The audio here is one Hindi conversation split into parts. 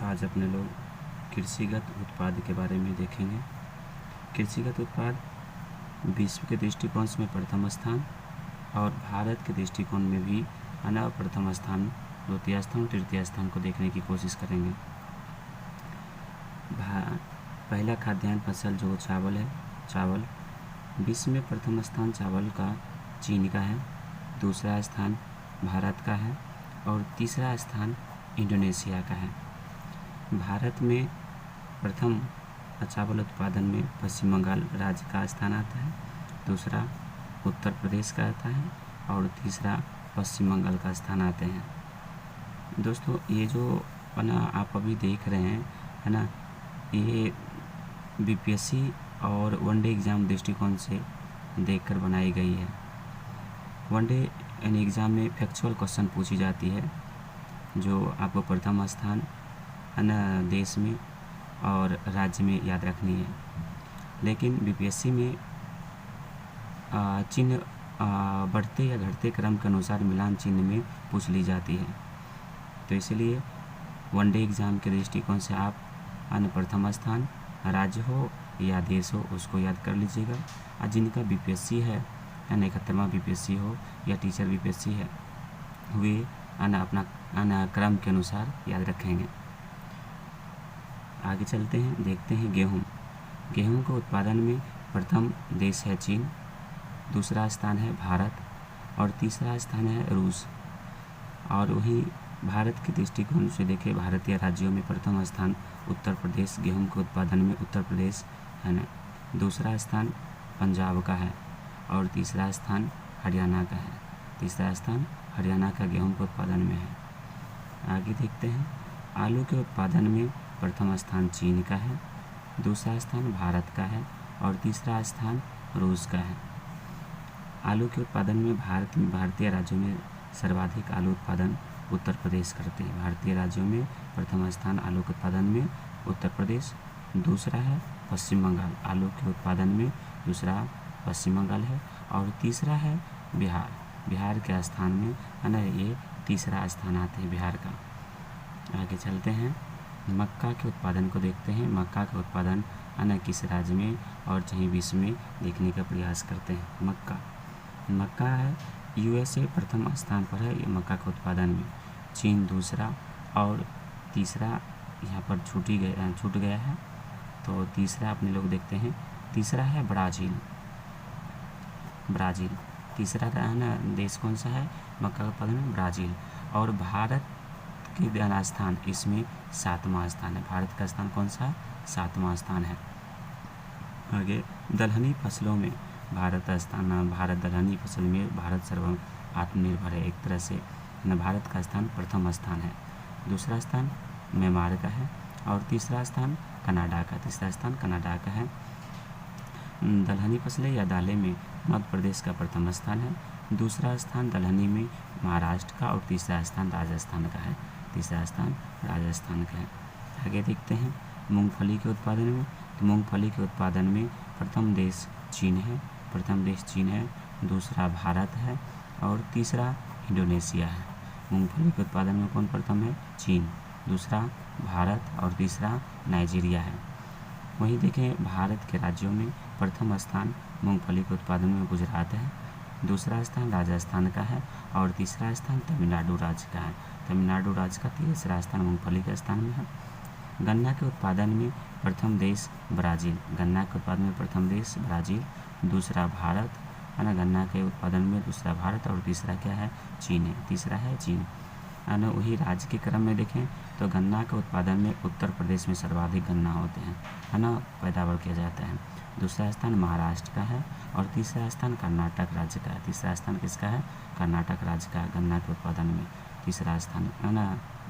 आज अपने लोग कृषिगत उत्पाद के बारे में देखेंगे। कृषिगत उत्पाद विश्व के दृष्टिकोण में प्रथम स्थान और भारत के दृष्टिकोण में भी प्रथम स्थान, द्वितीय स्थान, तृतीय स्थान को देखने की कोशिश करेंगे। पहला खाद्यान्न फसल जो चावल है, चावल विश्व में प्रथम स्थान चावल का चीन का है, दूसरा स्थान भारत का है और तीसरा स्थान इंडोनेशिया का है। भारत में प्रथम चावल उत्पादन में पश्चिम बंगाल राज्य का स्थान आता है, दूसरा उत्तर प्रदेश का आता है और तीसरा पश्चिम बंगाल का स्थान आते हैं। दोस्तों, ये जो आप अभी देख रहे हैं है ना, ये बीपीएससी और वनडे एग्ज़ाम दृष्टिकोण से देखकर बनाई गई है। वनडे एग्ज़ाम में फैक्चुअल क्वेश्चन पूछी जाती है जो आपको प्रथम स्थान है ना देश में और राज्य में याद रखनी है, लेकिन बीपीएससी में चिन्ह बढ़ते या घटते क्रम के अनुसार मिलान चिन्ह में पूछ ली जाती है। तो इसलिए वनडे एग्ज़ाम के दृष्टिकोण से आप प्रथम स्थान राज्य हो या देश हो उसको याद कर लीजिएगा। और जिनका बीपीएससी है 71वां बीपीएससी हो या टीचर बीपीएससी है, वे अपना क्रम के अनुसार याद रखेंगे। आगे चलते हैं, देखते हैं गेहूँ के उत्पादन में प्रथम देश है चीन, दूसरा स्थान है भारत और तीसरा स्थान है रूस। और वहीं भारत के दृष्टिकोण से देखें, भारतीय राज्यों में प्रथम स्थान उत्तर प्रदेश, गेहूं के उत्पादन में उत्तर प्रदेश है ना, दूसरा स्थान पंजाब का है और तीसरा स्थान हरियाणा का है। तीसरा स्थान हरियाणा का गेहूं के उत्पादन में है। आगे देखते हैं, आलू के उत्पादन में प्रथम स्थान चीन का है, दूसरा स्थान भारत का है और तीसरा स्थान रूस का है। आलू के उत्पादन में भारतीय राज्यों में सर्वाधिक आलू उत्पादन उत्तर प्रदेश करते हैं। भारतीय राज्यों में प्रथम स्थान आलू के उत्पादन में उत्तर प्रदेश, दूसरा है पश्चिम बंगाल। आलू के उत्पादन में दूसरा पश्चिम बंगाल है और तीसरा है बिहार। बिहार के स्थान में है ना ये तीसरा स्थान आते हैं बिहार का। आगे चलते हैं, मक्का के उत्पादन को देखते हैं। मक्का का उत्पादन है ना किस राज्य में और चाहे विश्व में देखने का प्रयास करते हैं। मक्का है यूएसए प्रथम स्थान पर है ये मक्का के उत्पादन में, चीन दूसरा और तीसरा यहाँ पर छूट गया है। तो तीसरा अपने लोग देखते हैं, तीसरा है ब्राज़ील। तीसरा है ना देश कौन सा है मक्का के उत्पादन में? ब्राज़ील। और भारत के स्थान इसमें 7वां स्थान है। भारत का स्थान कौन सा है? 7वां स्थान है। आगे दलहनी फसलों में भारत दलहनी फसल में भारत सर्व आत्मनिर्भर है एक तरह से न। भारत का स्थान प्रथम स्थान है, दूसरा स्थान म्यांमार का है और तीसरा स्थान कनाडा का है। दलहनी फसलें या दालें में मध्य प्रदेश का प्रथम स्थान है, दूसरा स्थान दलहनी में महाराष्ट्र का और तीसरा स्थान राजस्थान का है। आगे देखते हैं मूंगफली के उत्पादन में। तो मूंगफली के उत्पादन में प्रथम देश चीन है, दूसरा भारत है और तीसरा इंडोनेशिया है। मूंगफली के उत्पादन में कौन प्रथम है? चीन, दूसरा भारत और तीसरा नाइजीरिया है। वहीं देखें भारत के राज्यों में प्रथम स्थान मूंगफली के उत्पादन में गुजरात है, दूसरा स्थान राजस्थान का है और तीसरा स्थान तमिलनाडु राज्य का है। तमिलनाडु राज्य का तीसरा स्थान मूंगफली के स्थान में है। गन्ना के उत्पादन में प्रथम देश ब्राज़ील, दूसरा भारत है ना। गन्ना के उत्पादन में दूसरा भारत और तीसरा क्या है? चीन है ना। वही राज्य के क्रम में देखें तो गन्ना के उत्पादन में उत्तर प्रदेश में सर्वाधिक गन्ना होते हैं है ना, पैदावार किया जाता है। दूसरा स्थान महाराष्ट्र का है और तीसरा स्थान कर्नाटक राज्य का है। तीसरा स्थान किसका है? कर्नाटक राज्य का। गन्ना के उत्पादन में तीसरा स्थान है ना,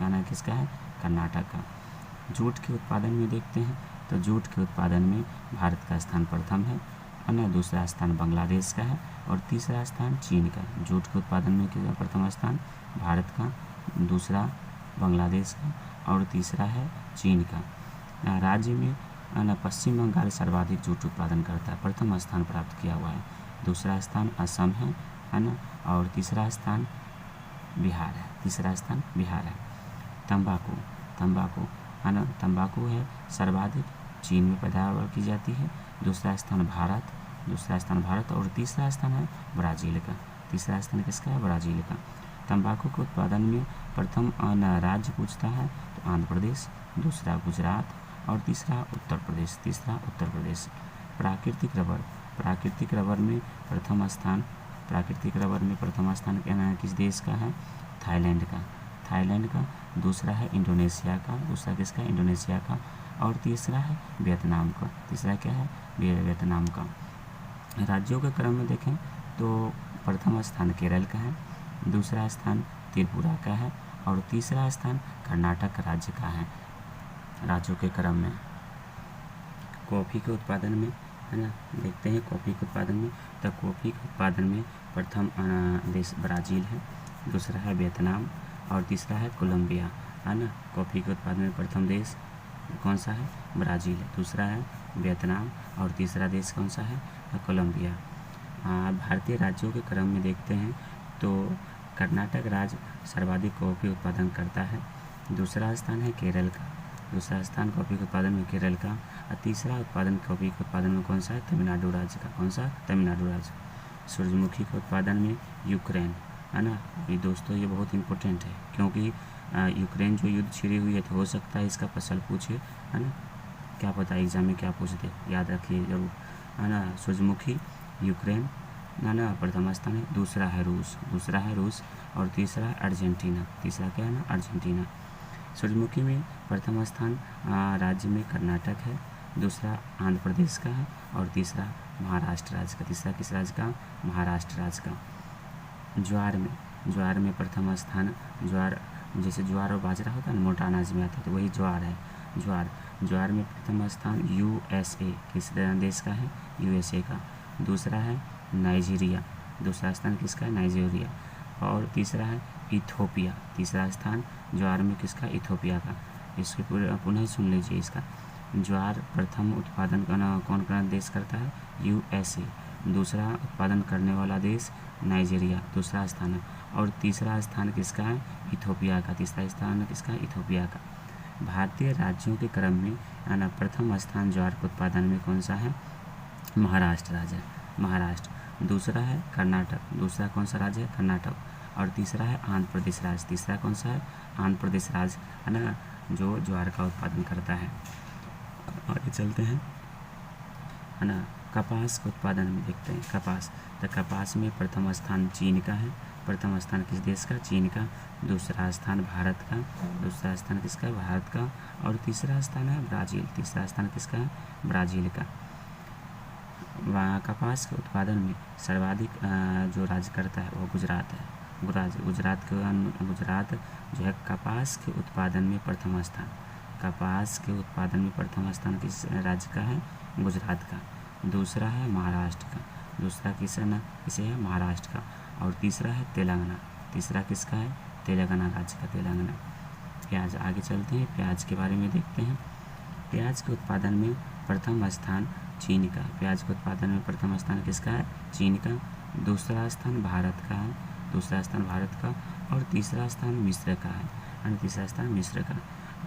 गन्ना किसका है? कर्नाटक का। जूट के उत्पादन में देखते हैं तो जूट के उत्पादन में भारत का स्थान प्रथम है ना, दूसरा स्थान बांग्लादेश का है और तीसरा स्थान चीन का। जूट के उत्पादन में किसका प्रथम स्थान? भारत का, दूसरा बांग्लादेश का और तीसरा है चीन का। राज्य में ना पश्चिम बंगाल सर्वाधिक जूट उत्पादन करता है, प्रथम स्थान प्राप्त किया हुआ है। दूसरा स्थान असम है ना और तीसरा स्थान बिहार है। तंबाकू है ना। तंबाकू है सर्वाधिक चीन में पैदावार की जाती है। दूसरा स्थान भारत और तीसरा स्थान है ब्राज़ील का। तीसरा स्थान किसका है? ब्राज़ील का। तंबाकू के उत्पादन में प्रथम राज्य पूछता है तो आंध्र प्रदेश, दूसरा गुजरात और तीसरा उत्तर प्रदेश। प्राकृतिक रबर में प्रथम स्थान किस देश का है? थाईलैंड का। दूसरा है इंडोनेशिया का। दूसरा किसका? इंडोनेशिया का। और तीसरा है वियतनाम का। तीसरा क्या है? वियतनाम का। राज्यों के क्रम में देखें तो प्रथम स्थान केरल का है, दूसरा स्थान त्रिपुरा का है और तीसरा स्थान कर्नाटक राज्य का है। राज्यों के क्रम में कॉफ़ी के उत्पादन में, है ना, देखते हैं कॉफ़ी के उत्पादन में। तो कॉफ़ी के उत्पादन में प्रथम देश ब्राज़ील है, दूसरा है वियतनाम और तीसरा है कोलंबिया, है ना। कॉफ़ी के उत्पादन में प्रथम देश कौन सा है? ब्राज़ील है, दूसरा है वियतनाम और तीसरा देश कौन सा है? कोलंबिया। भारतीय राज्यों के क्रम में देखते हैं तो कर्नाटक राज्य सर्वाधिक कॉफ़ी उत्पादन करता है, दूसरा स्थान है केरल का। दूसरा स्थान कॉफ़ी के उत्पादन में केरल का और तीसरा उत्पादन कॉफ़ी के उत्पादन में कौन सा है? तमिलनाडु राज्य का। कौन सा? तमिलनाडु राज्य। सूरजमुखी के उत्पादन में यूक्रेन, है ना। ये दोस्तों ये बहुत इंपॉर्टेंट है क्योंकि यूक्रेन जो युद्ध छिड़ी हुई है तो हो सकता है इसका प्रश्न पूछे, है ना। क्या पता एग्जाम में क्या पूछते, याद रखिए जरूर, है ना। सूरजमुखी यूक्रेन, है ना, प्रथम स्थान है। दूसरा है रूस और तीसरा अर्जेंटीना। तीसरा क्या है ना? अर्जेंटीना। सूरजमुखी में प्रथम स्थान राज्य में कर्नाटक है, दूसरा आंध्र प्रदेश का है और तीसरा महाराष्ट्र राज्य का। तीसरा किस राज्य का? महाराष्ट्र राज्य का। ज्वार में प्रथम स्थान, जैसे ज्वार और बाजरा होता है ना, मोटा अनाज में आता है तो वही ज्वार है। ज्वार में प्रथम स्थान USA किस देश का है? USA का। दूसरा है नाइजीरिया, दूसरा स्थान किसका है? नाइजीरिया। और तीसरा है इथोपिया। तीसरा स्थान ज्वार में किसका? इथोपिया का। इसको पुनः सुन लीजिए इसका। ज्वार प्रथम उत्पादन कौन देश करता है? USA। दूसरा उत्पादन करने वाला देश नाइजीरिया, दूसरा स्थान है। और तीसरा स्थान किसका है? इथोपिया का। तीसरा स्थान किसका है? इथोपिया का। भारतीय राज्यों के क्रम में प्रथम स्थान ज्वार के उत्पादन में कौन सा है? महाराष्ट्र राज्य है, महाराष्ट्र। दूसरा है कर्नाटक, दूसरा कौन सा राज्य है? कर्नाटक। और तीसरा है आंध्र प्रदेश राज्य। तीसरा कौन सा है? आंध्र प्रदेश राज्य, है ना, जो ज्वार का उत्पादन करता है। आगे चलते हैं, है ना। कपास के उत्पादन में देखते हैं। कपास में प्रथम स्थान चीन का है। प्रथम स्थान किस देश का? चीन का। दूसरा स्थान भारत का। दूसरा स्थान किसका? भारत का। और तीसरा स्थान है ब्राज़ील। तीसरा स्थान किसका है? ब्राज़ील का। कपास के उत्पादन में सर्वाधिक जो राज्य करता है वो गुजरात है। गुजरात जो है कपास के उत्पादन में प्रथम स्थान। कपास के उत्पादन में प्रथम स्थान किस राज्य का है? गुजरात का। दूसरा है महाराष्ट्र का। दूसरा किसे है? महाराष्ट्र का। और तीसरा है तेलंगाना। तीसरा किसका है? तेलंगाना राज्य का, तेलंगाना। प्याज, आगे चलते हैं, प्याज के बारे में देखते हैं। प्याज के उत्पादन में प्रथम स्थान चीन का। प्याज के उत्पादन में प्रथम स्थान किसका है? चीन का। दूसरा स्थान भारत का है, दूसरा स्थान भारत का। और तीसरा स्थान मिस्र का है, और तीसरा स्थान मिस्र का।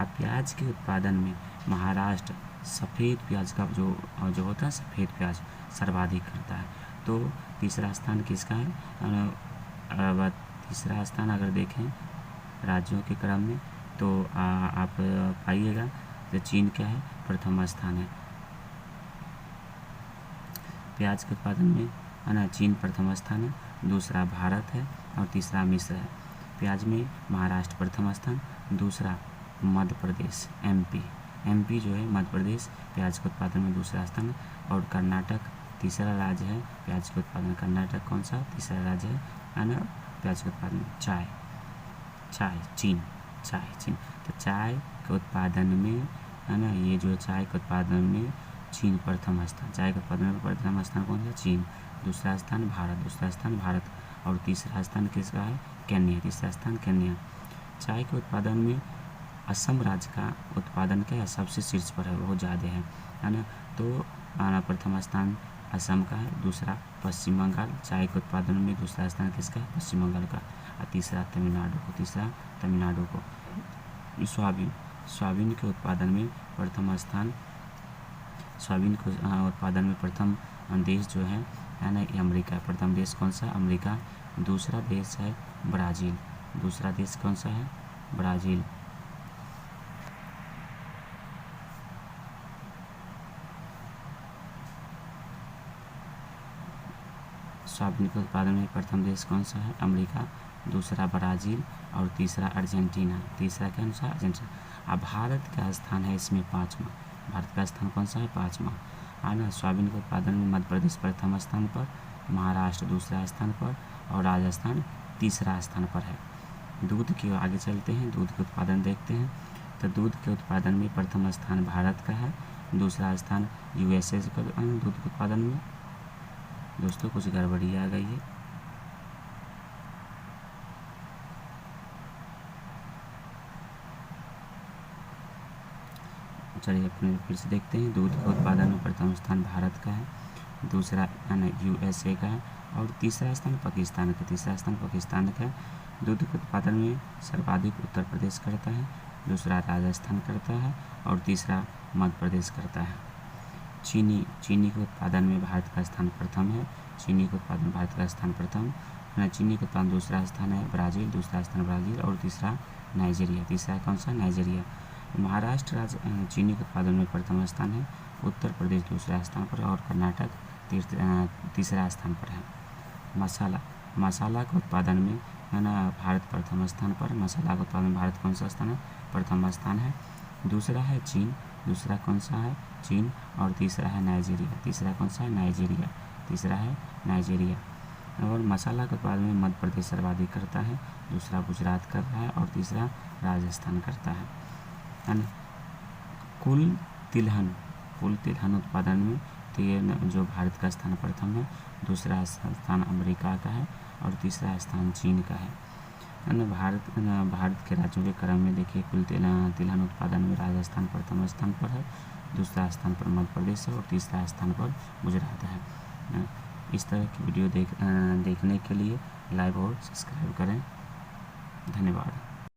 अब प्याज के उत्पादन में महाराष्ट्र सफ़ेद प्याज का जो होता है सफ़ेद प्याज सर्वाधिक करता है। तो तीसरा स्थान किसका है? तीसरा स्थान अगर देखें राज्यों के क्रम में तो आप पाइएगा तो चीन क्या है? प्रथम स्थान है। प्याज के उत्पादन में, है ना, चीन प्रथम स्थान है, दूसरा भारत है और तीसरा मिस्र है। प्याज में महाराष्ट्र प्रथम स्थान, दूसरा मध्य प्रदेश MP जो है मध्य प्रदेश प्याज के उत्पादन में दूसरा स्थान। और कर्नाटक तीसरा राज्य है प्याज के उत्पादन। कर्नाटक कौन सा? तीसरा राज्य है ना, प्याज के उत्पादन। चीन। तो चाय के उत्पादन में, है ना, ये जो चाय के उत्पादन में चीन प्रथम स्थान। चाय के उत्पादन में प्रथम स्थान कौन सा? चीन। दूसरा स्थान भारत। और तीसरा स्थान किसका है? केन्या। तीसरा स्थान केन्या। चाय के उत्पादन में असम राज्य का उत्पादन क्या है? सबसे शीर्ष पर है, बहुत ज़्यादा है ना। तो प्रथम स्थान असम का है, दूसरा पश्चिम बंगाल। चाय के उत्पादन में दूसरा स्थान किसका है? पश्चिम बंगाल का। और तीसरा तमिलनाडु को। सोयाबीन के उत्पादन में प्रथम स्थान, सोयाबीन के उत्पादन में प्रथम देश जो है ना ये अमेरिका। प्रथम देश कौन सा? अमेरिका। दूसरा देश है ब्राज़ील। दूसरा देश कौन सा है? ब्राज़ील। सोयाबीन के उत्पादन में प्रथम देश कौन सा है? अमेरिका। दूसरा ब्राज़ील और तीसरा अर्जेंटीना। तीसरा कौन सा? अर्जेंटीना। अब भारत का स्थान है इसमें 5वां। भारत का स्थान कौन सा है? 5वां। ना सोयाबीन के उत्पादन में मध्य प्रदेश प्रथम स्थान पर, महाराष्ट्र दूसरा स्थान पर और राजस्थान तीसरा स्थान पर है। दूध की आगे चलते हैं, दूध के उत्पादन देखते हैं। तो दूध के उत्पादन में प्रथम स्थान भारत का है, दूसरा स्थान USA का दूध के उत्पादन में। दोस्तों कुछ गड़बड़ी आ गई है। चलिए अपने फिर से देखते हैं। दूध के उत्पादन में प्रथम स्थान भारत का है, दूसरा USA का है और तीसरा स्थान पाकिस्तान का। तीसरा स्थान पाकिस्तान का है। दूध के उत्पादन में सर्वाधिक उत्तर प्रदेश करता है, दूसरा राजस्थान करता है और तीसरा मध्य प्रदेश करता है। चीनी के उत्पादन में भारत का स्थान प्रथम है। चीनी के उत्पादन भारत का स्थान प्रथम है। चीनी के उत्पादन दूसरा स्थान है ब्राज़ील, दूसरा स्थान ब्राज़ील और तीसरा नाइजीरिया। तीसरा कौन सा? नाइजीरिया। महाराष्ट्र चीनी के उत्पादन में प्रथम स्थान है, उत्तर प्रदेश दूसरा स्थान पर और कर्नाटक तीसरा स्थान पर है। मसाला के उत्पादन में है ना भारत प्रथम स्थान पर। मसाला के उत्पादन में भारत कौन सा स्थान है? प्रथम स्थान है। दूसरा है चीन। दूसरा कौन सा है? चीन। और तीसरा है नाइजीरिया। तीसरा कौन सा है? नाइजीरिया। तीसरा है नाइजीरिया। और मसाला के उत्पादन में मध्य प्रदेश सर्वाधिक करता है, दूसरा गुजरात कर रहा है और तीसरा राजस्थान करता है ना। कुल तिलहन उत्पादन में तो ये जो भारत का स्थान प्रथम है, दूसरा स्थान अमेरिका का है और तीसरा स्थान चीन का है ना। भारत के राज्यों के क्रम में देखिए, कुल तिलहन उत्पादन में राजस्थान प्रथम स्थान पर है, दूसरा स्थान पर मध्य प्रदेश है और तीसरा स्थान पर गुजरात है। इस तरह की वीडियो देखने के लिए लाइक और सब्सक्राइब करें। धन्यवाद।